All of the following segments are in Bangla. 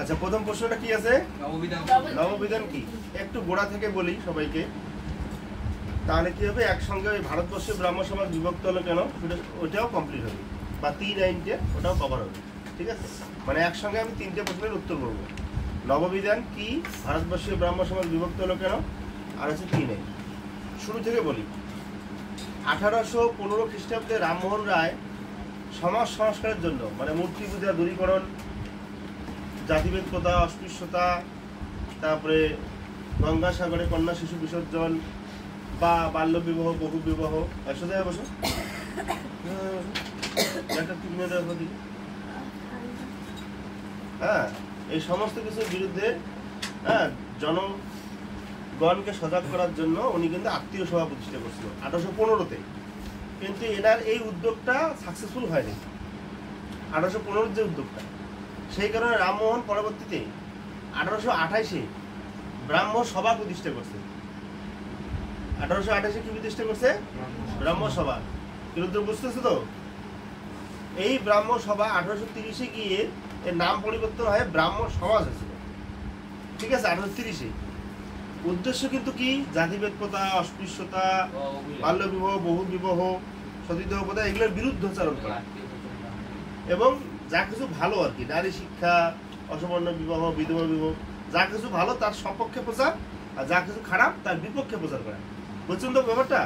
আচ্ছা, প্রথম প্রশ্নটা কি আছে? নববিধান কি? একটু গোড়া থেকে বলি সবাইকে, তাহলে কি হবে, একসঙ্গে ওই ভারতবর্ষে ব্রাহ্ম সমাজ বিভক্ত হলো কেন ওটাও কমপ্লিট হবে, বা 3 আইনটা ওটাও কভার হবে। ঠিক আছে, মানে একসঙ্গে আমি 3টে প্রশ্নের উত্তর করবো। নববিধান কি, ভারতবর্ষীয় ব্রাহ্ম সমাজ বিভক্ত হলো কেন, আর হচ্ছে 3 আইন। শুরু থেকে বলি। 1815 খ্রিস্টাব্দে রামমোহন রায় সমাজ সংস্কারের জন্য, মানে মূর্তি পূজা দূরীকরণ, জাতিভেদ প্রথা, অস্পৃশ্যতা, তারপরে গঙ্গাসাগরে কন্যা শিশু বিসর্জন বা বাল্য বিবাহ, বহু বিবাহ, একসাথে বসো, হ্যাঁ, এই সমস্ত কিছুর বিরুদ্ধে জনগণকে সজাগ করার জন্য উনি কিন্তু আত্মীয় সভা প্রতিষ্ঠা করছিল 1815-তে। কিন্তু এনার এই উদ্যোগটা সাকসেসফুল হয়নি, 1815-র যে উদ্যোগটা। সেই কারণে রামমোহন পরবর্তীতে 1828-এ ব্রাহ্ম সভা প্রতিষ্ঠা করছে। 1828-এ কি প্রতিষ্ঠা করছে? ব্রাহ্ম সভা। কিন্তু বুঝতেছো তো, এই ব্রাহ্ম সভা 1830-এ গিয়ে এর নাম পরিবর্তন হয় ব্রাহ্ম সমাজ হয়েছিল। ঠিক আছে, 1830-এ। উদ্দেশ্য কিন্তু কি? জাতিভেদ প্রথা, অস্পৃশ্যতা, বাল্য বিবাহ, বহু বিবাহ, সতীদাহ প্রথা, এগুলোর বিরুদ্ধচারণ করা এবং যা কিছু ভালো আর কি, নারী শিক্ষা, অসবর্ণ বিবাহ, বিধবা বিবাহ, যা কিছু ভালো তার সপক্ষে প্রচার, আর যা কিছু খারাপ তার বিপক্ষে প্রচার করা। বুঝছেন তো ব্যাপারটা?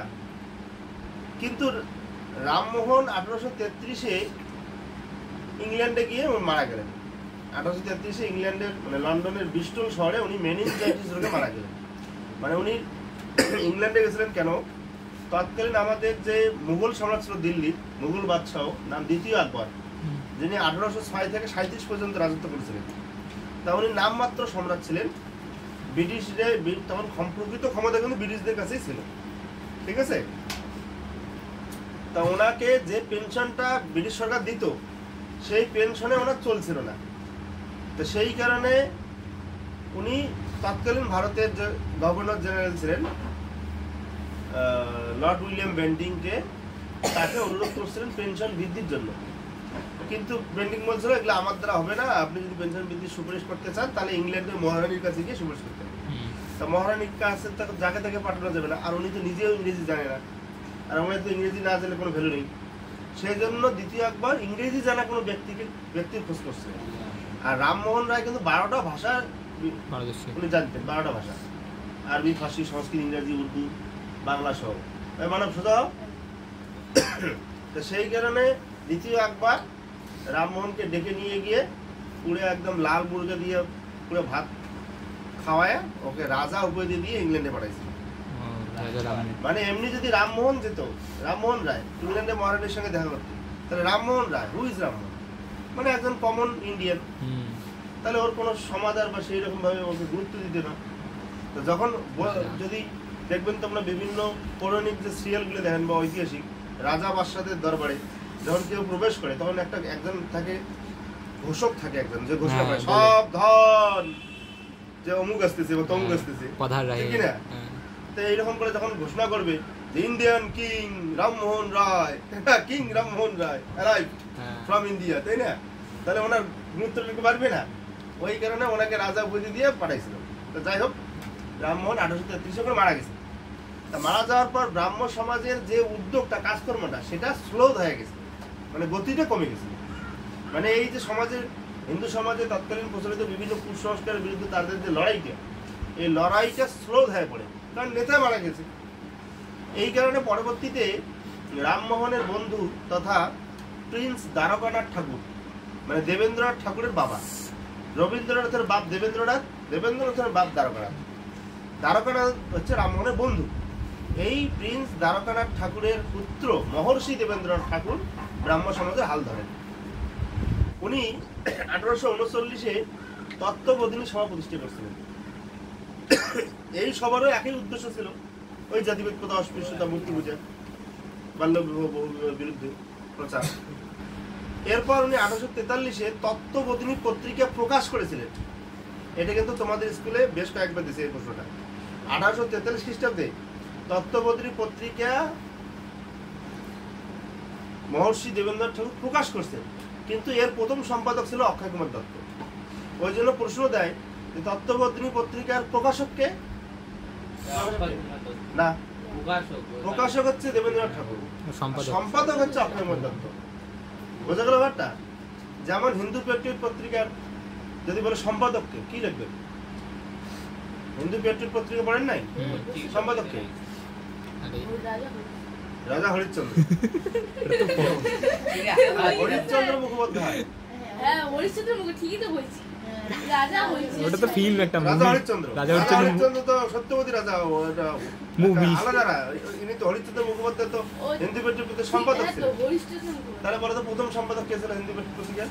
কিন্তু রামমোহন 1833-এ ইংল্যান্ডে গিয়ে মারা গেলেন। 1833-এ ইংল্যান্ডের মানে লন্ডনের ব্রিস্টল শহরে উনি মেনিনজাইটিস রোগে মারা গেলেন। মানে উনি ইংল্যান্ডে গেছিলেন কেন? তৎকালীন আমাদের যে মুঘল সম্রাট ছিল দিল্লির, মুঘল বাদশাহ নাম দ্বিতীয় আকবর, যিনি 1806 থেকে 37 পর্যন্ত রাজত্ব করেছিলেন। তা উনি নামমাত্র সম্রাট ছিলেন। ব্রিটিশদের তখন প্রকৃত ক্ষমতা কিন্তু ব্রিটিশদের কাছেই ছিল। ঠিক আছে, তা ওনাকে যে পেনশনটা ব্রিটিশ সরকার দিত সেই পেনশনে ওনার চলছিল না। তো সেই কারণে উনি তৎকালীন ভারতের যে গভর্নর জেনারেল ছিলেন লর্ড উইলিয়াম বেন্টিংকে, তাকে অনুরোধ করছিলেন পেনশন বৃদ্ধির জন্য। কিন্তু বেন্টিং বলছিল এগুলো আমার দ্বারা হবে না, আপনি যদি পেনশন বৃদ্ধির সুপারিশ করতে চান তাহলে ইংল্যান্ডের মহারানীর কাছে গিয়ে সুপারিশ করতে হবে। তা মহারানীর কাছে যাকে তাকে পাঠানো যাবে না, আর উনি তো নিজেও ইংরেজি জানে না, আর আমাদের তো ইংরেজি না জানলে কোনো ভ্যালু নেই। সেই জন্য দ্বিতীয় একবার ইংরেজি জানা কোনো ব্যক্তির খোঁজ করছে। আর রামমোহন রায় কিন্তু 12টা ভাষা উনি জানতেন, 12টা ভাষা, আরবি, ফার্সি, সংস্কৃত, ইংরেজি, উর্দু, বাংলা সহ, মানব সোজা। তো সেই কারণে দ্বিতীয় একবার রামমোহনকে ডেকে নিয়ে গিয়ে পুরো একদম লাল মুরগা দিয়ে পুরো ভাত খাওয়ায় ওকে রাজা উপাধি দিয়ে ইংল্যান্ডে পাঠাইছিল। মানে এমনি যদি রামমোহন যেত, রামমোহন রায় ইংল্যান্ডে মহারানীর সঙ্গে দেখা করতে, তাহলে রামমোহন রায়, হু ইজ রামমোহন, মানে একজন কমন ইন্ডিয়ান, তাহলে ওর কোনো সমাদার বা সেই রকম ভাবে ওকে গুরুত্ব দিতে না। তো যখন যদি দেখবেন তোমরা বিভিন্ন পৌরাণিক যে সিরিয়ালগুলো দেখেন বা ঐতিহাসিক, রাজা বাদশাদের দরবারে যখন কেউ প্রবেশ করে তখন একজন থাকে, ঘোষক থাকে, একজন যে ঘোষণা করে সব ধন, যে অমুক আসতেছে বা তমুক আসতেছে, ঠিক না? তো এইরকম করে যখন ঘোষণা করবে Indian king Rammohan Roy, king Rammohan Roy arrive from India, তাই না? তাহলে ওনার গুরুত্ব নিতে পারবে না, ওই কারণে ওনাকে রাজা উপাধি দিয়ে পাঠাইছিল। তো যাই হোক, রামমোহন 1833 করে মারা গেছে। তা মারা যাওয়ার পর ব্রাহ্ম সমাজের যে উদ্যোগটা, কাজকর্মটা, সেটা স্লো হয়ে গেছে, মানে গতিটা কমে গেছে। মানে এই যে সমাজের, হিন্দু সমাজে তৎকালীন প্রচলিত বিভিন্ন কুসংস্কারের বিরুদ্ধে তাদের যে লড়াইটা, এই লড়াইটা স্লো হয়ে পড়ে, কারণ নেতা মারা গেছে। এই কারণে পরবর্তীতে রামমোহনের বন্ধু তথা প্রিন্স দ্বারকানাথ ঠাকুর, মানে দেবেন্দ্রনাথ ঠাকুরের বাবা, রবীন্দ্রনাথের বাপ দেবেন্দ্রনাথ, দেবেন্দ্রনাথের বাপ দ্বারকানাথ, দ্বারকানাথ হচ্ছে রামমোহনের বন্ধু। এই প্রিন্স দ্বারকানাথ ঠাকুরের পুত্র মহর্ষি দেবেন্দ্রনাথ ঠাকুর ব্রাহ্ম সমাজের হাল ধরেন। উনি 1839-এ তত্ত্ববোধিনী সভা প্রতিষ্ঠা করছিলেন। এই সভারও একই উদ্দেশ্য ছিল, ওই জাতিভেদ প্রথা, অস্পৃশ্যতা, মূর্তি পূজা, বাল্য বিবাহ, বহু বিবাহের বিরুদ্ধে প্রচার। এরপর উনি 1843-এ তত্ত্ববোধিনী পত্রিকা প্রকাশ করেছিলেন। এটা কিন্তু তোমাদের স্কুলে বেশ কয়েকবার দিয়েছে এই প্রশ্নটা। 1843 খ্রিস্টাব্দে তত্ত্ববোধিনী পত্রিকা মহর্ষি দেবেন্দ্রনাথ ঠাকুর প্রকাশ করছেন, কিন্তু এর প্রথম সম্পাদক ছিল অক্ষয় কুমার দত্ত। ওই জন্য প্রশ্ন দেয় যে তত্ত্ববোধিনী পত্রিকার প্রকাশককে না, প্রকাশক হচ্ছে দেবেন্দ্রনাথ ঠাকুর, সম্পাদক হচ্ছে অক্ষয়কুমার দত্ত। বোঝা গেল ব্যাপারটা? যেমন হিন্দু পেট্রিয়ট পত্রিকার যদি বলে সম্পাদককে, কি লিখবেন? হিন্দু পেট্রিয়ট পত্রিকা পড়েন নাই? সম্পাদককে রাজা হরিশ্চন্দ্র, হরিশ্চন্দ্র মুখোপাধ্যায়। হ্যাঁ, হরিশ্চন্দ্র মুখ ঠিকই তো বলছি। রাজা হরিশ্চন্দ্র, ওটা তো ফিল্ম একটা, রাজা হরিশ্চন্দ্র। রাজা হরিশ্চন্দ্র তো সত্যবতী রাজা, ওটা মুভি আলাদা। ইনি তো হরিশ্চন্দ্র মুখোপাধ্যায় তো হিন্দু পেট্রিয়ট পত্রিকার সম্পাদক ছিলেন। তাহলে বলো তো প্রথম সম্পাদক কে ছিল হিন্দু পেট্রিয়ট পত্রিকার?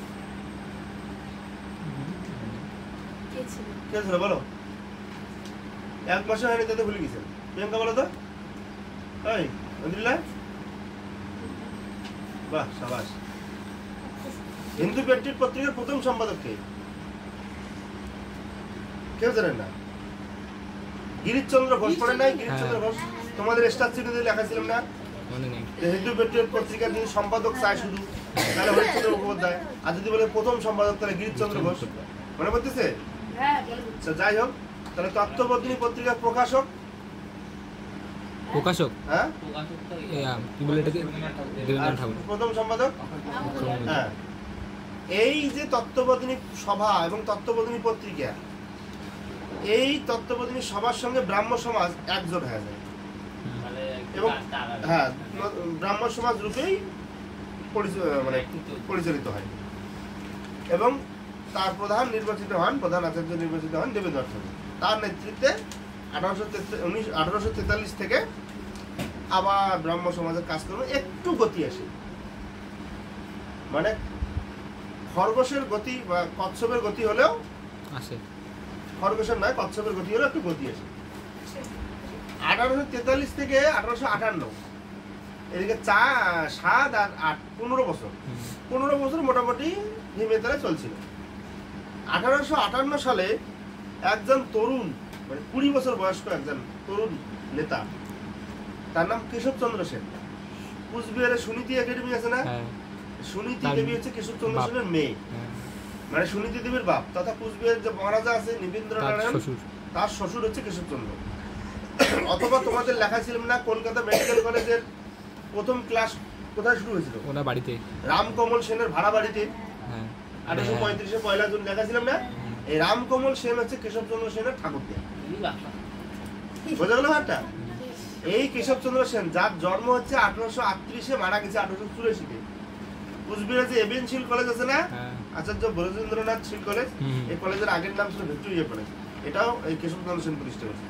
কে ছিল বলো? এক মাসে হয়নি তাতে ভুলে গেছেন। প্রিয়াঙ্কা বলো তো। এই আলহামদুলিল্লাহ, বাহ শাবাশ। হিন্দু পেট্রিয়ট পত্রিকার প্রথম সম্পাদক কে? কেউ জানেন না? গিরিশচন্দ্র ঘোষ পড়েন নাই? গিরিশচন্দ্র ঘোষ তোমাদের স্টার চিহ্নে লেখা ছিলাম না যে হিন্দু পেট্রিয়ট পত্রিকার যিনি সম্পাদক চায় শুধু, তাহলে হরিশ্চন্দ্র মুখোপাধ্যায়। আর যদি বলে প্রথম সম্পাদক তাহলে গিরিশচন্দ্র ঘোষ। মনে পড়তেছে? যাই হোক, তাহলে তত্ত্ববোধিনী পত্রিকার প্রকাশক হ্যাঁ কি বলে এটাকে, দেবেন্দ্রনাথ ঠাকুর। প্রথম সম্পাদক হ্যাঁ। এই যে তত্ত্ববোধিনী সভা এবং তত্ত্ববোধিনী পত্রিকা, এই তত্ত্ববোধিনী সভার সঙ্গে ব্রাহ্ম সমাজ একজোট হয়ে যায় এবং হ্যাঁ ব্রাহ্ম সমাজ রূপেই মানে পরিচালিত হয় এবং তার প্রধান নির্বাচিত হন, প্রধান আচার্য নির্বাচিত হন দেবেন্দ্রনাথ ঠাকুর। তার নেতৃত্বে 1843 থেকে আবার ব্রাহ্ম সমাজের কাজকর্ম একটু গতি আসে। মানে খরগোশের গতি বা কচ্ছপের গতি হলেও আসে, খরগোশের নয় কচ্ছপের গতি হলেও একটু গতি আসে। 1843 থেকে 1858 এদিকে 7 আর 8 15 বছর মোটামুটি ধীমে তালে চলছিল। 1858 সালে একজন তরুণ, মানে 20 বছর বয়স্ক একজন তরুণ নেতা, তার নাম কেশবচন্দ্র সেন। কুচবিহারের সুনীতি একাডেমি আছে না, সুনীতি দেবী হচ্ছে কেশবচন্দ্র সেনের মেয়ে, মানে সুনীতি দেবীর বাপ, তথা কুচবিহারের যে মহারাজা আছে নীবেন্দ্র নারায়ণ, তার শ্বশুর হচ্ছে কেশবচন্দ্র। অথবা তোমাদের লেখা ছিলাম না কলকাতা মেডিকেল কলেজের প্রথম ক্লাস কোথায় শুরু হয়েছিল? ওনার বাড়িতে, রামকমল সেনের ভাড়া বাড়িতে। 1835 পয়লা জুন লেখা ছিলাম না? এই রামকমল সেন হচ্ছে কেশবচন্দ্র সেনের ঠাকুর দেয়া। বোঝা গেল ব্যাপারটা? এই কেশবচন্দ্র সেন যার জন্ম হচ্ছে 1838, মারা গেছে 1884। কুচবিহারে যে এবিএন শীল কলেজ আছে না, আচার্য ব্রজেন্দ্রনাথ শীল কলেজ, এই কলেজের আগের নাম ছিল ভিক্টোরিয়া কলেজ, এটাও এই কেশবচন্দ্র সেন প্রতিষ্ঠা করেছে।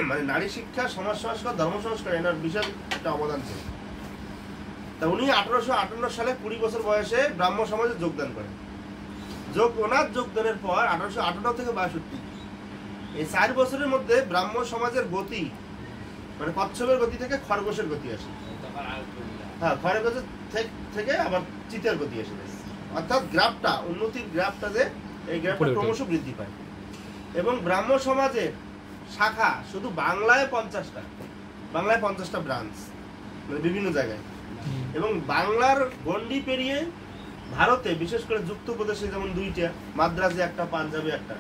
মানে নারী শিক্ষা, সমাজ সংস্কার, ধর্ম সংস্কার এনার বিশাল একটা অবদান ছিল। তা উনি 1858 সালে 20 বছর বয়সে ব্রাহ্ম সমাজে যোগদান করেন। ওনার যোগদানের পর 1858 থেকে 62 এই 4 বছরের মধ্যে ব্রাহ্ম সমাজের গতি, মানে কচ্ছপের গতি থেকে খরগোশের গতি আসে। হ্যাঁ, খরগোশের থেকে আবার চিতের গতি আসে। অর্থাৎ গ্রাফটা, উন্নতির গ্রাফটা যে এই গ্রাফটা ক্রমশ বৃদ্ধি পায়। এবং ব্রাহ্ম সমাজের শাখা শুধু বাংলায় 50টা, বাংলায় 50টা ব্রাঞ্চ, মানে বিভিন্ন জায়গায়। এবং বাংলার গন্ডি পেরিয়ে ভারতে, বিশেষ করে যুক্তপ্রদেশে যেমন 2টা, মাদ্রাজে একটা, পাঞ্জাবে একটা,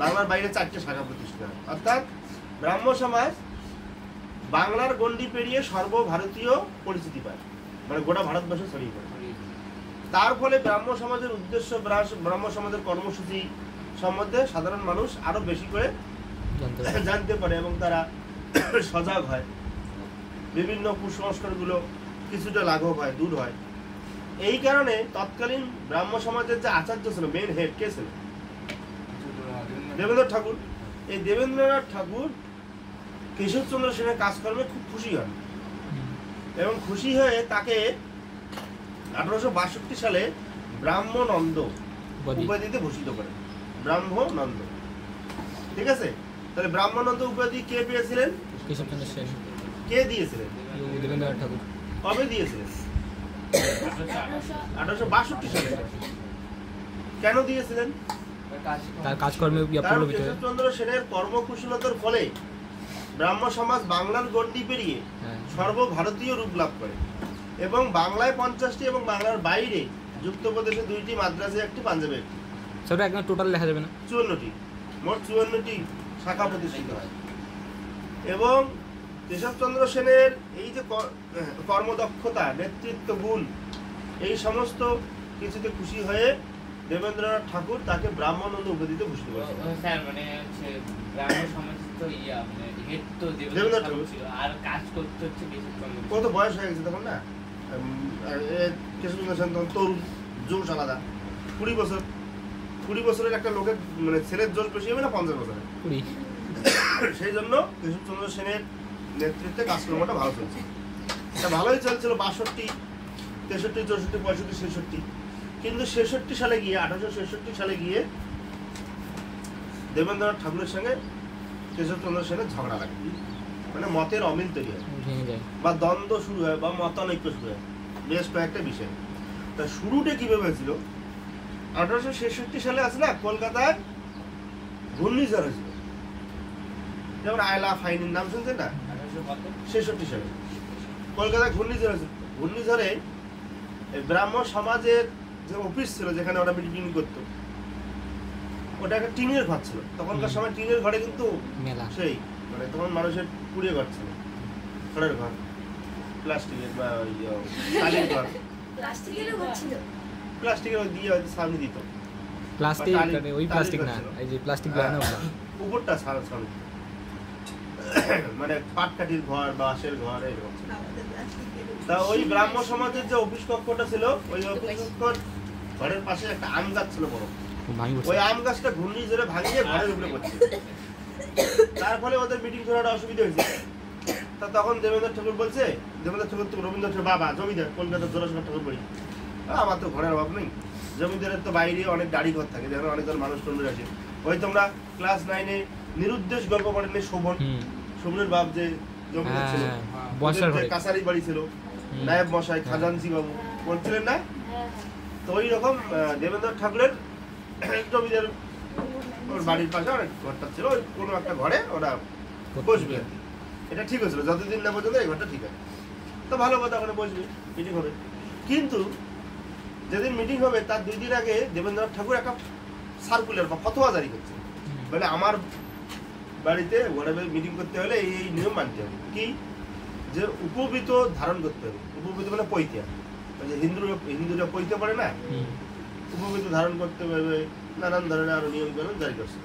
বাংলার বাইরে 4টে শাখা প্রতিষ্ঠা। অর্থাৎ ব্রাহ্ম সমাজ বাংলার গন্ডি পেরিয়ে সর্বভারতীয় পরিচিতি পায়, মানে গোটা ভারতবর্ষে ছড়িয়ে পড়ে। তার ফলে ব্রাহ্ম সমাজের উদ্দেশ্য, ব্রাহ্ম সমাজের কর্মসূচি সম্বন্ধে সাধারণ মানুষ আরো বেশি করে জানতে পারে এবং তারা সজাগ হয়। বিভিন্ন কুসংস্কারগুলো কিছুটা লাঘব হয়, দূর হয়। এই কারণে তৎকালীন ব্রাহ্ম সমাজের যে আচার্য ছিল, মেন হেড কে ছিল? দেবেন্দ্রনাথ ঠাকুর। এই দেবেন্দ্রনাথ ঠাকুর কেশবচন্দ্র সেনের কাজকর্মে খুব খুশি হন এবং খুশি হয়ে তাকে 1862 সালে ব্রাহ্মনন্দ উপাধিতে ভূষিত করেন। ব্রাহ্মনন্দ, ঠিক আছে? তাহলে ব্রাহ্মনন্দ উপাধি কে পেয়েছিলেন? কেশবচন্দ্র সেন। কে দিয়েছিলেন? দেবেন্দ্রনাথ ঠাকুর। কবে দিয়েছিলেন? 1862 সালে। কেন দিয়েছিলেন? তার কাজকর্মে কেশবচন্দ্র সেনের কর্মকুশলতার ফলে ব্রাহ্ম সমাজ বাংলার গণ্ডি পেরিয়ে সর্বভারতীয় রূপ লাভ করে এবং বাংলায় 50টি এবং বাংলার বাইরে যুক্তপ্রদেশে 2টি, মাদ্রাজে 1টি, পাঞ্জাবে 1টি, সেটা একদম টোটাল লেখা যাবে না। 54টি, মোট 54টি শাখা প্রতিষ্ঠিত হয়। এবং কেশবচন্দ্র সেনের এই যে কর্মদক্ষতা, নেতৃত্ব গুণ, এই সমস্ত কিছুতে খুশি হয়ে দেবেন্দ্রনাথ ঠাকুর তাকে ব্রাহ্মণানন্দ উপাধিতে ভূষিত করেছেন। স্যার মানে হচ্ছে ব্রাহ্ম সমাজ তো মানে হেড তো দেবেন্দ্রনাথ ঠাকুর ছিল, আর কাজ করতে হচ্ছে কেশবচন্দ্র। কত বয়স হয়ে গেছে তখন না, কেশবচন্দ্র সেন তখন তরুণ, জোশ আলাদা। 20 বছরের একটা লোকের মানে ছেলের জোশ বেশি হবে না 50 বছরের। সেই জন্য কেশবচন্দ্র সেনের নেতৃত্বে কাজকর্মটা ভালো চলছে। তা ভালোই চলছিল 62, 63, 64, 65, 66। কিন্তু 66 সালে গিয়ে 1866 সালে গিয়ে দেবেন্দ্রনাথ ঠাকুরের সঙ্গে কেশবচন্দ্র সেনের ঝগড়া লাগে, মানে মতের অমিল তৈরি হয় বা দ্বন্দ্ব শুরু হয় বা মতানৈক্য শুরু হয় বেশ কয়েকটা বিষয়। তা শুরুটা কিভাবে হয়েছিল, 1866 সালে আছে না কলকাতায় ঘূর্ণিঝড় হয়েছিল, যেমন আয়লা ফাইনের নাম শুনছেন না? 1866 সালে কলকাতায় ঘূর্ণিঝড় হয়েছিল। ঘূর্ণিঝড়ে ব্রাহ্ম সমাজের যে অফিস ছিল যেখানে ওরা মিটিং করতো, ওটা একটা টিনের ঘর ছিল। তখনকার সময় টিনের ঘরে কিন্তু সেই মানে তখন মানুষের কুড়িয়ে ঘর ছিল, খড়ের ঘর, প্লাস্টিকের বা টালির ঘর, প্লাস্টিকের ওই দিয়ে হয়তো সামনে দিত, প্লাস্টিক ওই প্লাস্টিক না, এই যে প্লাস্টিক বানানো উপরটা সামনে মানে পাটকাঠির ঘর, বাঁশের ঘর, এরকম। তা ওই ব্রাহ্ম সমাজের যে অফিস কক্ষটা ছিল, ওই অফিস কক্ষর ঘরের পাশে একটা আম গাছ ছিল বড়। ওই আম গাছটা ঘূর্ণিঝড়ে ভাঙিয়ে ঘরের উপরে পড়ছে, তার ফলে ওদের মিটিং করাটা অসুবিধা হয়েছে। তা তখন দেবেন্দ্রনাথ ঠাকুর বলছে, দেবেন্দ্রনাথ ঠাকুর তো রবীন্দ্রনাথ ঠাকুর বাবা জমিদার, কলকাতার জোড়াসাঁকোর ঠাকুর বলি, আমার তো ঘরের অভাব নেই। জমিদারের তো বাইরে অনেক গাড়ি ঘর থাকে, যেখানে অনেকজন মানুষ টন্ডে আসে। ওই তোমরা ক্লাস 9-এ নিরুদ্দেশ গল্প পড়েন শোভন, শোভনের বাপ যে জমিদার ছিল, কাছারি বাড়ি ছিল, নায়েব মশাই, খাজানসি বাবু বলছিলেন না? তো ওই রকম দেবেন্দ্রনাথ ঠাকুরের জমিদার ওর বাড়ির পাশে অনেক ঘরটা ছিল, ওই কোনো একটা ঘরে ওরা বসবে। এটা ঠিক হয়েছিল যতদিন না পর্যন্ত এই ঘরটা ঠিক আছে। তো ভালো কথা, ওখানে বসবে, মিটিং হবে। কিন্তু যেদিন মিটিং হবে তার 2 দিন আগে দেবেন্দ্রনাথ ঠাকুর একটা সার্কুলার বা ফতোয়া জারি করছে, বলে আমার বাড়িতে ঘরে মিটিং করতে হলে এই নিয়ম মানতে হবে। কি, যে উপবৃত ধারণ করতে হবে। উপবৃত মানে পৈতিয়া, যে হিন্দুরা পৈতে পড়ে না, উপবৃত ধারণ করতে হবে, নানান ধরনের আরো নিয়ম কানুন জারি করছে।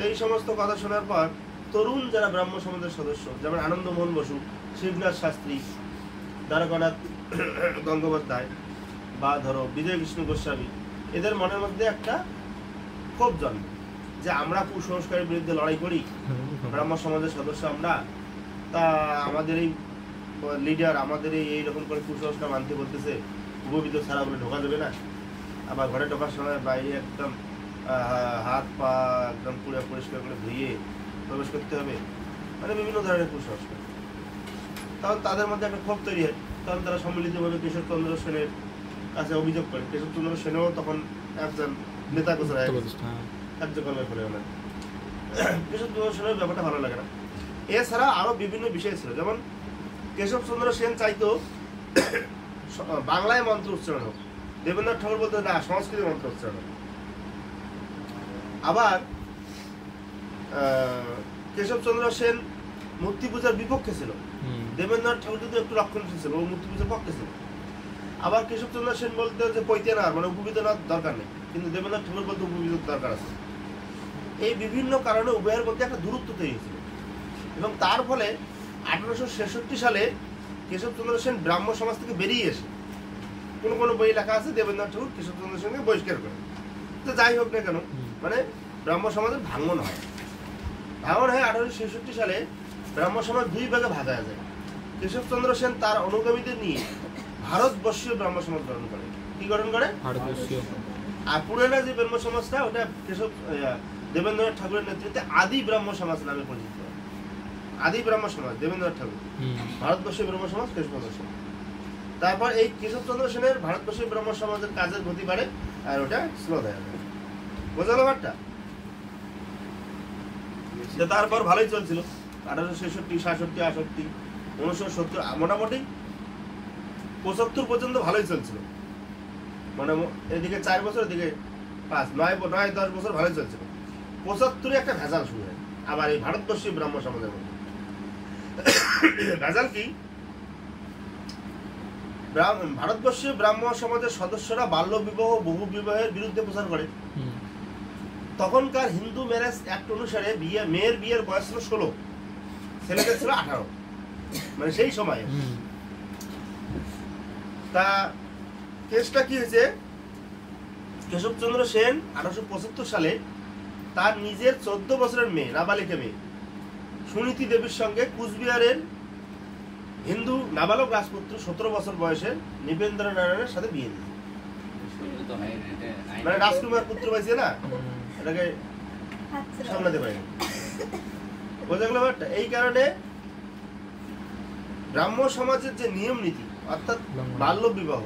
এই সমস্ত কথা শোনার পর তরুণ যারা ব্রাহ্ম সমাজের সদস্য, যেমন আনন্দমোহন বসু, শিবনাথ শাস্ত্রী, দ্বারকানাথ গঙ্গোপাধ্যায় বা ধরো বিজয় কৃষ্ণ গোস্বামী, এদের মনের মধ্যে একটা ক্ষোভ জন্মে যে আমরা কুসংস্কারের বিরুদ্ধে লড়াই করি, ব্রাহ্ম সমাজের সদস্য আমরা, তা আমাদের এই লিডার আমাদের এইরকম করে কুসংস্কার মানতে বলতেছে, উপবিত ছাড়া বলে ঢোকা যাবে না, আবার ঘরে ঢোকার সময় বাইরে একদম হাত পা একদম পুরো পরিষ্কার করে ধুয়ে প্রবেশ করতে হবে, মানে বিভিন্ন ধরনের কুসংস্কার। তখন তাদের মধ্যে একটা ক্ষোভ তৈরি হয়। তখন তারা সম্মিলিতভাবে কেশবচন্দ্র সেনের কাছে অভিযোগ করে। কেশবচন্দ্র সেনও তখন একজন নেতা গোছার কার্যক্রমের ফলে ওনার কেশবচন্দ্র সেনের ব্যাপারটা ভালো লাগে না। এছাড়া আরো বিভিন্ন বিষয় ছিল, যেমন কেশবচন্দ্র সেন চাইতো বাংলায় মন্ত্র উচ্চারণ হোক, দেবেন্দ্রনাথ ঠাকুর বলতে না সংস্কৃত মন্ত্র উচ্চারণ হোক। আবার কেশবচন্দ্র সেন মূর্তি পূজার বিপক্ষে ছিল, দেবেন্দ্রনাথ ঠাকুর যদি একটু রক্ষণশীল ছিল, ও মূর্তি পূজার পক্ষে ছিল। আবার কেশবচন্দ্র সেন বলতে যে পৈতেনার মানে উপবিত নেওয়ার দরকার নেই, কিন্তু দেবেন্দ্রনাথ ঠাকুর বলতে উপবিত দরকার আছে। এই বিভিন্ন কারণে উভয়ের মধ্যে একটা দূরত্ব তৈরি হয়েছিল। এবং তার ফলে 1866 সালে কেশবচন্দ্র সেন ব্রাহ্ম সমাজ থেকে বেরিয়ে এসে, কোনো কোনো বই লেখা আছে দেবেন্দ্রনাথ ঠাকুর কেশবচন্দ্র সেনকে বহিষ্কার করে। তো যাই হোক না কেন, মানে ব্রাহ্ম সমাজের ভাঙন হয়। 1866 সালে ব্রাহ্ম সমাজ 2 ভাগে ভাগ হয়ে যায়। কেশবচন্দ্র সেন তার অনুগামীদের নিয়ে ভারতবর্ষীয় ব্রাহ্ম সমাজ গঠন করে। কি গঠন করে? ভারতবর্ষীয়। আর পুরানা যে ব্রাহ্ম সমাজটা, ওটা দেবেন্দ্রনাথ ঠাকুরের নেতৃত্বে আদি ব্রাহ্ম সমাজ নামে পরিচিত। আদি ব্রাহ্ম সমাজ দেবেন্দ্রনাথ ঠাকুর, ভারতবর্ষীয় ব্রাহ্ম সমাজ কেশবচন্দ্র সেন। তারপর এই কেশবচন্দ্র সেনের ভারতবর্ষীয় ব্রাহ্ম সমাজের কাজের গতি বাড়ে, আর ওটা স্লো হয়ে যায়। বোঝালো ব্যাপারটা? তারপর ভালোই চলছিল 1866, 67, 68, 69, মোটামুটি 75 পর্যন্ত ভালোই চলছিল। মানে এদিকে 4 বছর, এদিকে 9-10 বছর ভালো চলছিল। 75-এ একটা ভেজাল শুরু হয় আবার এই ভারতবর্ষীয় ব্রাহ্ম সমাজের মধ্যে। ভেজাল কি? ভারতবর্ষীয় ব্রাহ্ম সমাজের সদস্যরা বাল্য বিবাহ বহু বিবাহের বিরুদ্ধে প্রচার করে। তখনকার হিন্দু ম্যারেজ অ্যাক্ট অনুসারে মেয়ের বিয়ের বয়স ছিল 16, ছেলেদের ছিল 18, মানে সেই সময়ে। তা কেসটা কি হয়েছে, কেশবচন্দ্র সেন 1875 সালে তার নিজের 14 বছরের মেয়ে, নাবালিকা মেয়ে সুনীতি দেবীর সঙ্গে কুচবিহারের হিন্দু নাবালক রাজপুত্র 17 বছর বয়সের নৃপেন্দ্র নারায়ণের সাথে বিয়ে দিয়েছে। মানে রাজকুমার পুত্র পাইছে না, এটাকে সামলাতে পারেনি। বোঝা গেল ব্যাপারটা? এই কারণে ব্রাহ্ম সমাজের যে নিয়ম নীতি, অর্থাৎ বাল্য বিবাহ,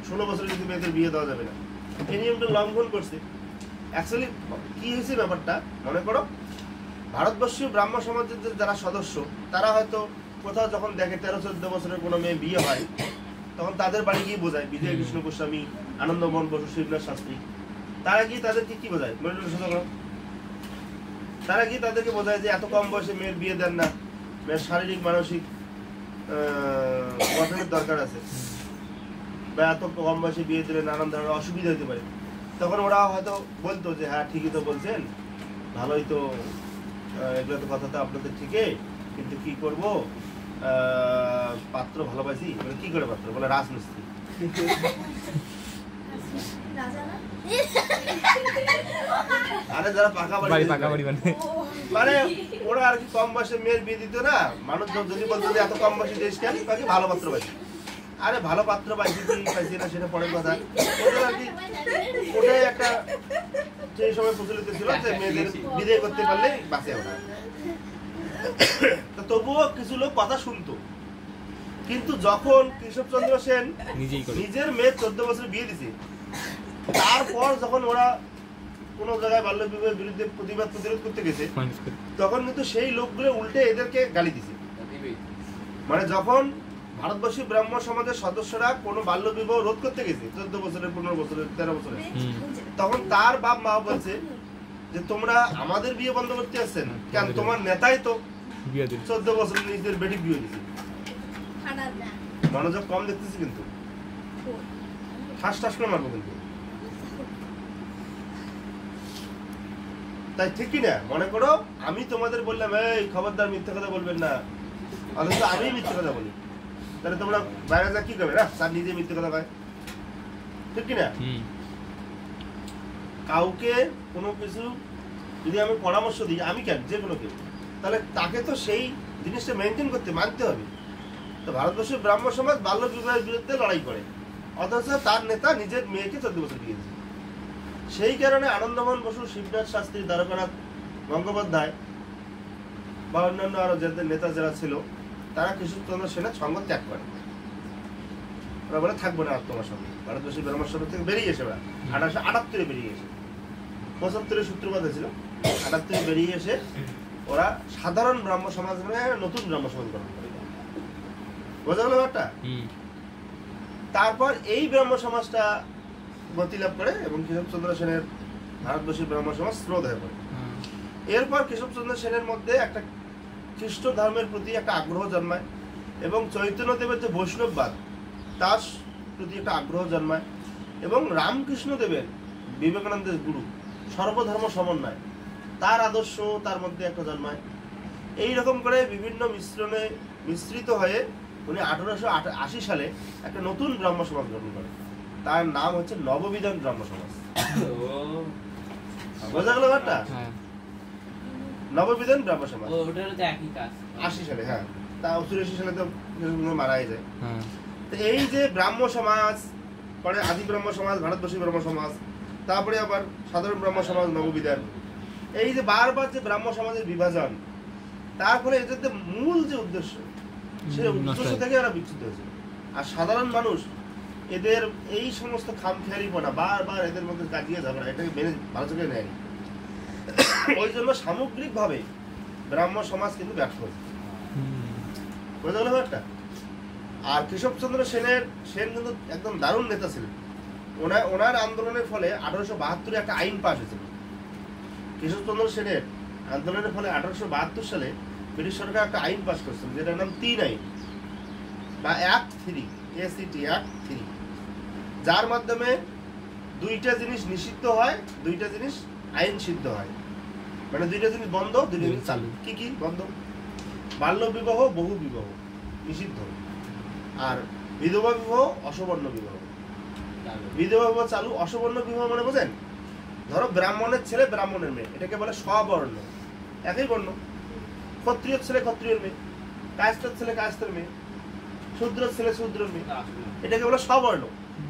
16 বছরে যদি মেয়েদের বিয়ে দেওয়া যাবে না, এই নিয়মটা লঙ্ঘন করছে। অ্যাকচুয়ালি কি হয়েছে ব্যাপারটা, মনে করো ভারতবর্ষীয় ব্রাহ্ম সমাজের যারা সদস্য, তারা হয়তো কোথাও যখন দেখে 13-14 বছরের কোনো মেয়ে বিয়ে হয়, তখন তাদের বাড়ি গিয়ে বোঝায়, বিজয় কৃষ্ণ গোস্বামী, আনন্দমোহন বসু, শিবনাথ শাস্ত্রী, তারা গিয়ে তাদেরকে কি বোঝায়, তারা গিয়ে তাদেরকে বোঝায় যে এত কম বয়সে মেয়ের বিয়ে দেন না, মেয়ের শারীরিক মানসিক গঠনের দরকার আছে, বা এত কম বয়সে বিয়ে দিলে নানান ধরনের অসুবিধা হতে পারে। তখন ওরা হয়তো বলতো যে হ্যাঁ ঠিকই তো বলছেন, ভালোই তো, এগুলো তো কথা তো আপনাদের ঠিকই, কিন্তু কি করব, পাত্র ভালোবাসি। বলে কি করে পাত্র? বলে রাজমিস্ত্রি। আরে যারা পাকা বাড়ি মানে ওরা আর কি কম বয়সে মেয়ের বিয়ে দিত না, মানুষ যদি বলতো যে এত কম বয়সে দেশ কেন, তাকে ভালো পাত্র পাইছি। আরে ভালো পাত্র পাইছি কি পাইছি না সেটা পরের কথা, ওদের আর কি ওটাই একটা সেই সময় প্রচলিত ছিল যে মেয়েদের বিয়ে করতে পারলে বাঁচে ওরা। তবুও কিছু লোক কথা শুনতো, কিন্তু যখন কেশবচন্দ্র সেন নিজের মেয়ের 14 বছর বিয়ে দিছে, তারপর যখন ওরা কোন জায়গায় বাল্য বিবাহের বিরুদ্ধে প্রতিরোধ করতে গেছে, তখন কিন্তু সেই লোকগুলো উল্টে এদেরকে গালি দিছে। মানে যখন ভারতবর্ষী ব্রাহ্ম সমাজের সদস্যরা কোনো বাল্য বিবাহ রোধ করতে গেছে 14 বছরের, 15 বছরের, 13 বছরের, তখন তার বাপ মা বলছে যে তোমরা আমাদের বিয়ে বন্ধ করতে আসছেন কেন? তোমার নেতাই তো 14 বছরের নিজের বেটি বিয়ে দিয়েছে। মনোযোগ কম দেখতেছি কিন্তু, ঠাস ঠাস করে মারবো কিন্তু। তাই ঠিক কিনা? মনে করো আমি তোমাদের বললাম এই খবরদার মিথ্যা কথা বলবেন না, অথচ আমি মিথ্যা কথা বলি, তাহলে তোমরা বাইরে যা কি করবে না, স্যার নিজে মিথ্যে কথা পায়, ঠিক কিনা? কাউকে কোনো কিছু যদি আমি পরামর্শ দিই, আমি কেন, যে কোনো কেউ, তাহলে তাকে তো সেই জিনিসটা মেনটেন করতে মানতে হবে। তো ভারতবর্ষের ব্রাহ্ম সমাজ বাল্য বিবাহের বিরুদ্ধে লড়াই করে, অথচ তার নেতা নিজের মেয়েকে 14 বছর বিয়ে দিয়েছে। সেই কারণে আনন্দমোহন বসু, শিবনাথ শাস্ত্রী, দ্বারকানাথ গঙ্গোপাধ্যায় বা অন্যান্য আরো যাদের নেতা যারা ছিল, তারা কেশবচন্দ্র সেনের সঙ্গ ত্যাগ করে। ওরা বলে থাকবো না আর তোমার সঙ্গে। ভারতবর্ষের ব্রাহ্ম সমাজ থেকে বেরিয়ে এসে ওরা 1878 বেরিয়ে এসে, 75 সূত্রপাত হয়েছিল, 78 বেরিয়ে এসে ওরা সাধারণ ব্রাহ্ম সমাজ মানে নতুন ব্রাহ্ম সমাজ গঠন করে। বোঝা গেল ব্যাপারটা? তারপর এই ব্রাহ্ম সমাজটা গতি লাভ করে এবং কেশবচন্দ্র সেনের ভারতবর্ষের ব্রাহ্ম সমাজ স্রোত হয়ে পড়ে। এরপর কেশবচন্দ্র সেনের মধ্যে একটা খ্রিস্ট ধর্মের প্রতি একটা আগ্রহ জন্মায় এবং চৈতন্যদেবের যে বৈষ্ণববাদ তার প্রতি একটা আগ্রহ জন্মায় এবং রামকৃষ্ণদেবের, বিবেকানন্দের গুরু, সর্বধর্ম সমন্বয়, তার আদর্শ তার মধ্যে একটা জন্মায়। এইরকম করে বিভিন্ন মিশ্রণে মিশ্রিত হয়ে উনি 1880 সালে একটা নতুন ব্রাহ্ম সমাজ গঠন করেন। তার নাম হচ্ছে নববিধান ব্রাহ্ম সমাজ। বোঝা গেল ব্যাপারটা? নববিধান ব্রাহ্ম সমাজ 80 সালে, হ্যাঁ, তা 84 সালে তো মারাই যায়। তো এই যে ব্রাহ্ম সমাজ, পরে আদি ব্রাহ্ম সমাজ, ভারতবর্ষী ব্রাহ্ম সমাজ, তারপরে আবার সাধারণ ব্রাহ্ম সমাজ, নববিধান, এই যে বারবার যে ব্রাহ্ম সমাজের বিভাজন, তার ফলে এদের যে মূল যে উদ্দেশ্য, সেই উদ্দেশ্য থেকে এরা বিচ্যুত হয়েছে। আর সাধারণ মানুষ এদের এই সমস্ত খামখেয়ালিপনা, বারবার এদের মধ্যে কাটিয়ে ঝগড়া, এটাকে মেনে ভালো চোখে নেয়নি। ওই জন্য সামগ্রিকভাবে ব্রাহ্ম সমাজ কিন্তু ব্যর্থ হয়েছে। বোঝা গেল ব্যাপারটা? আর কেশবচন্দ্র সেন কিন্তু একদম দারুণ নেতা ছিলেন, ওনার আন্দোলনের ফলে 1872 একটা আইন পাস হয়েছিল। কেশবচন্দ্র সেনের আন্দোলনের ফলে 1872 সালে ব্রিটিশ সরকার একটা আইন পাস করেছিল, যেটার নাম 3 আইন বা অ্যাক্ট 3, ACT অ্যাক্ট 3, যার মাধ্যমে দুইটা জিনিস নিষিদ্ধ হয়, দুইটা জিনিস আইন সিদ্ধ হয়। মানে দুইটা জিনিস বন্ধ, দুইটা জিনিস চালু। কি কি বন্ধ? বাল্য বিবাহ, বহু বিবাহ নিষিদ্ধ, আর বিধবা বিবাহ, অসবর্ণ বিবাহ। বিধবা বিবাহ চালু, অসবর্ণ বিবাহ মানে বোঝেন? ধরো ব্রাহ্মণের ছেলে ব্রাহ্মণের মেয়ে, এটাকে বলে স্ববর্ণ, একই বর্ণ। ক্ষত্রিয় ছেলে ক্ষত্রিয়ের মেয়ে, কায়স্থের ছেলে কায়স্থের মেয়ে, শূদ্র ছেলে শূদ্রের মেয়ে, এটাকে বলে স্ববর্ণ।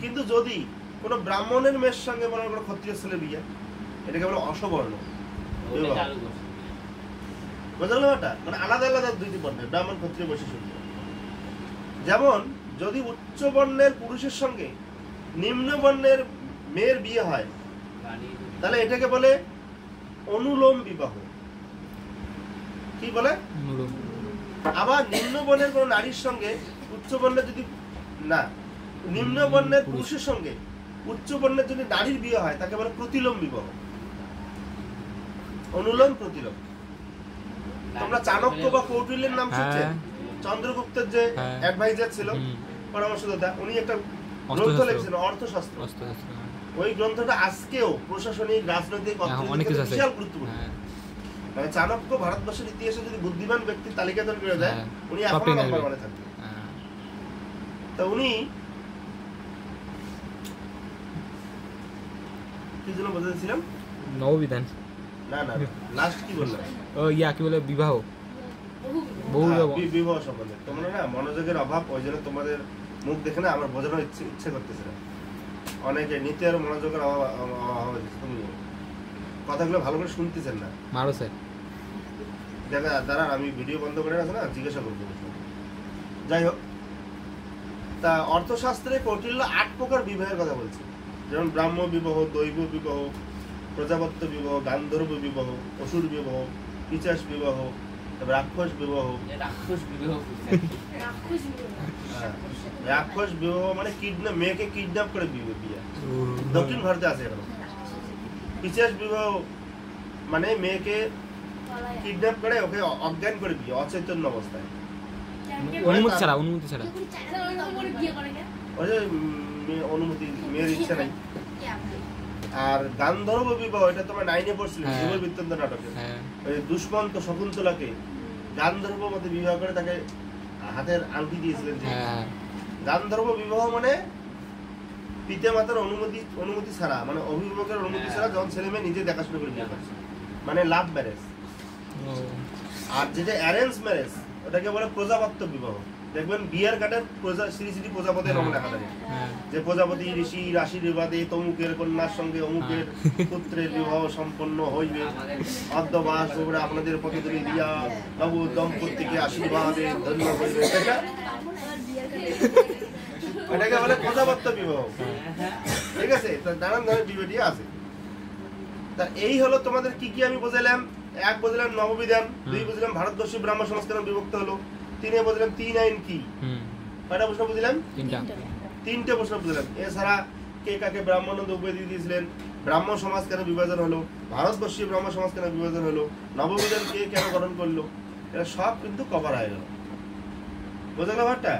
কিন্তু যদি কোনো ব্রাহ্মণের মেয়ের সঙ্গে মনে কোনো ক্ষত্রিয় ছেলে বিয়ে, এটাকে বলে অসবর্ণ বিবাহ। বুঝলো এটা? মানে আলাদা আলাদা দুইটি বর্ণের, ব্রাহ্মণ, ক্ষত্রিয়, বৈশ্য, শূদ্র। যেমন যদি উচ্চ বর্ণের পুরুষের সঙ্গে নিম্ন বর্ণের মেয়ের বিয়ে হয়, তাহলে এটাকে বলে অনুলোম বিবাহ। কি বলে? আবার নিম্ন বর্ণের কোন নারীর সঙ্গে উচ্চ বর্ণের যদি না, নিম্ন বর্ণের পুরুষের সঙ্গে উচ্চ বর্ণের যদি নারীর বিয়ে হয়, তাকে বলে প্রতিলোম বিবাহ। অনুলোম, প্রতিলোম। তোমরা চাণক্য বা কৌটিল্যের নাম শুনছেন? চন্দ্রগুপ্তের যে অ্যাডভাইজার ছিল, পরামর্শদাতা, উনি একটা গ্রন্থ লিখেছেন অর্থশাস্ত্র। ওই গ্রন্থটা আজকেও প্রশাসনিক, রাজনৈতিক, অর্থনৈতিক বিশাল গুরুত্বপূর্ণ। মানে চাণক্য ভারতবর্ষের ইতিহাসে যদি বুদ্ধিমান ব্যক্তির তালিকা তৈরি করে দেয়, উনি এখনো নাম্বার 1-এ থাকবেন। তো উনি কি জন্য বলতেছিলাম? নববিধান। না না, লাস্ট কি বললাম? ও ইয়া কি বলে? বিবাহ, বহু বিবাহ সম্বন্ধে। তোমরা না মনোযোগের অভাব, ওই জন্য তোমাদের মুখ দেখে না আমার বোঝানোর ইচ্ছে করতেছে না। অনেকে নিতে আর মনোযোগের অভাব হয়েছে, তুমি কথাগুলো ভালো করে শুনতেছেন না। মারো স্যার, দেখা দাঁড়ান, আমি ভিডিও বন্ধ করে রাখছি না, জিজ্ঞাসা করবো। যাই হোক, তা অর্থশাস্ত্রে কৌটিল্য 8 প্রকার বিবাহের কথা বলছে। যেমন ব্রাহ্ম বিবাহ, দৈব বিবাহ, প্রজাপত্য বিবাহ, গান্ধর্ব বিবাহ, অসুর বিবাহ, পিচাস বিবাহ, রাক্ষস বিবাহ। রাক্ষস বিবাহ মানে কিডন্যাপ, মেয়েকে কিডন্যাপ করে বিয়ে। দক্ষিণ ভারতে আছে এখন। পিচাস বিবাহ মানে মেয়েকে কিডন্যাপ করে ওকে অজ্ঞান করে বিয়ে, অচৈতন্য অবস্থায়, অনুমতি ছাড়া। ওই যে অনুমতি, মেয়ের ইচ্ছা নাই। আর গান্ধর্ব বিবাহ, এটা তোমার 9-এ পড়ছিলে, জীবন বৃত্তান্ত নাটকে। ওই দুষ্মন্ত শকুন্তলাকে গান্ধর্ব মতে বিবাহ করে তাকে হাতের আংটি দিয়েছিলেন। গান্ধর্ব বিবাহ মানে পিতা মাতার অনুমতি ছাড়া, মানে অভিভাবকের অনুমতি ছাড়া যখন ছেলে মেয়ে নিজে দেখাশোনা করে বিয়ে করছে, মানে লাভ ম্যারেজ। আর যেটা অ্যারেঞ্জ ম্যারেজ, ওটাকে বলে প্রজাপত্য বিবাহ। দেখবেন বিয়ার কার্ডের শ্রী শ্রী প্রজাপতির নাম লেখা থাকে, যে প্রজাপতি ঋষির আশীর্বাদে তমুকের কন্যার সঙ্গে অমুকের পুত্রের বিবাহ সম্পন্ন হইবে, অদ্যবাস করে আপনাদের পদধূলি দিয়া নব দম্পতিকে আশীর্বাদে ধন্য হইবে। এটাকে বলে প্রজাপত্য বিবাহ। ঠিক আছে? নানান ধরনের বিবাহ আছে। তা এই হলো তোমাদের কি কি আমি বোঝালাম। 1 বুঝলাম নববিধান, 2 বুঝলাম ভারতবর্ষীয় ব্রাহ্মণ সমাজ কেন বিভক্ত হলো, 3 বুঝলাম 3 আইন কি। কয়টা প্রশ্ন বুঝলাম? 3টে প্রশ্ন বুঝলাম। এছাড়া কে কাকে ব্রাহ্মণ উপাধি দিয়ে দিয়েছিলেন, ব্রাহ্মণ সমাজ কেন বিভাজন হলো, ভারতবর্ষীয় ব্রাহ্মণ সমাজ কেন বিভাজন হলো, নববিধান কে কেন গঠন করলো, এটা সব কিন্তু কভার হয়ে গেল। বোঝা গেল ব্যাপারটা?